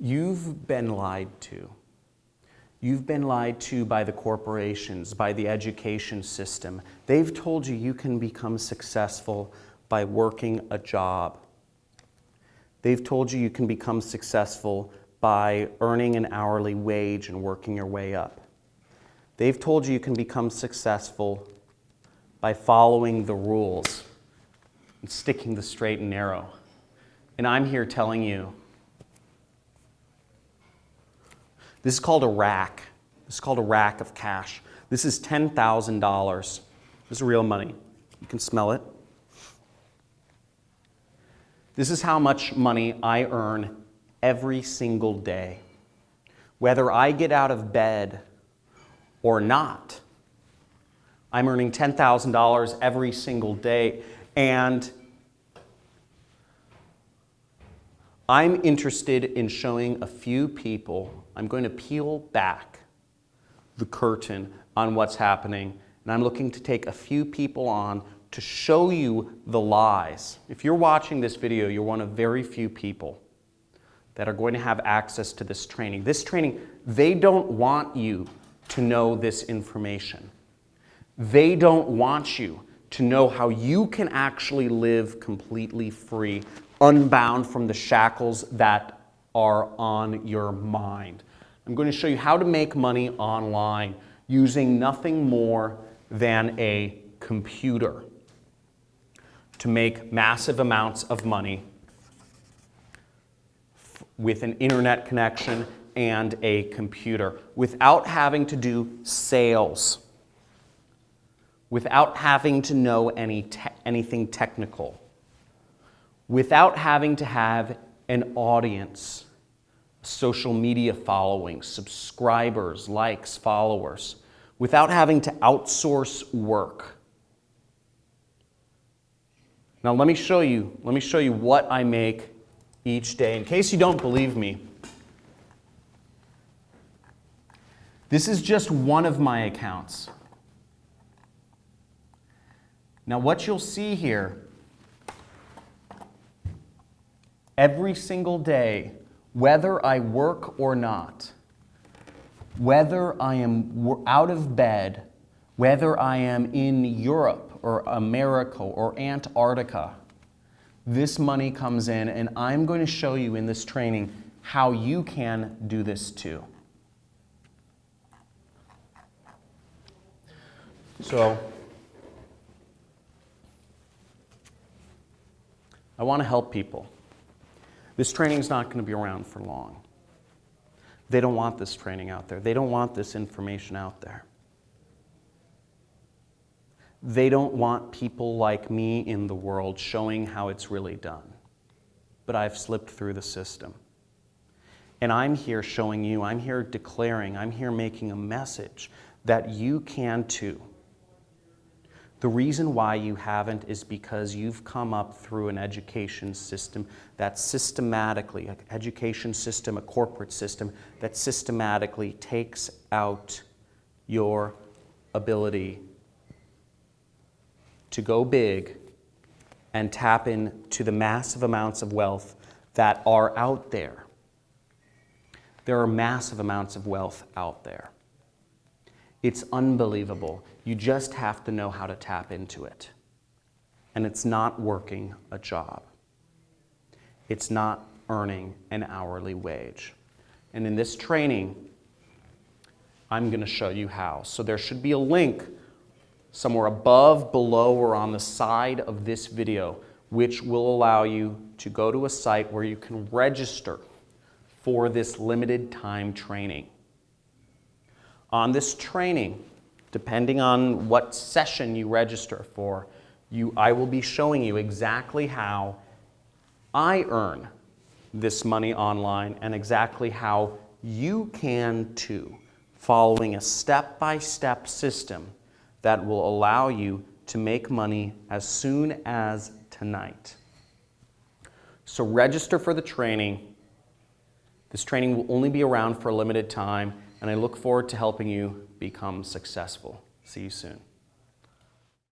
You've been lied to. You've been lied to by the corporations, by the education system. They've told you you can become successful by working a job. They've told you you can become successful by earning an hourly wage and working your way up. They've told you you can become successful by following the rules and sticking the straight and narrow. And I'm here telling you, this is called a rack. This is called a rack of cash. This is $10,000. This is real money. You can smell it. This is how much money I earn every single day. Whether I get out of bed or not, I'm earning $10,000 every single day. And I'm interested in showing a few people. I'm going to peel back the curtain on what's happening, and I'm looking to take a few people on to show you the lies. If you're watching this video, you're one of very few people that are going to have access to this training. This training, they don't want you to know this information. They don't want you to know how you can actually live completely free, unbound from the shackles that are on your mind. I'm going to show you how to make money online using nothing more than a computer to make massive amounts of money with an internet connection and a computer without having to do sales, without having to know anything technical, without having to have an audience, social media following, subscribers, likes, followers, without having to outsource work. Now let me show you what I make each day. In case you don't believe me, this is just one of my accounts. Now what you'll see here, every single day, whether I work or not, whether I am out of bed, whether I am in Europe or America or Antarctica, this money comes in, and I'm going to show you in this training how you can do this too. So, I want to help people. This training is not going to be around for long. They don't want this training out there. They don't want this information out there. They don't want people like me in the world showing how it's really done. But I've slipped through the system. And I'm here showing you, I'm here declaring, I'm here making a message that you can too. The reason why you haven't is because you've come up through an education system that systematically, an education system, a corporate system, that systematically takes out your ability to go big and tap into the massive amounts of wealth that are out there. There are massive amounts of wealth out there. It's unbelievable. You just have to know how to tap into it. And it's not working a job. It's not earning an hourly wage. And in this training, I'm going to show you how. So there should be a link somewhere above, below, or on the side of this video, which will allow you to go to a site where you can register for this limited time training. On this training, depending on what session you register for, I will be showing you exactly how I earn this money online and exactly how you can too, following a step-by-step system that will allow you to make money as soon as tonight. So register for the training. This training will only be around for a limited time, and I look forward to helping you become successful. See you soon.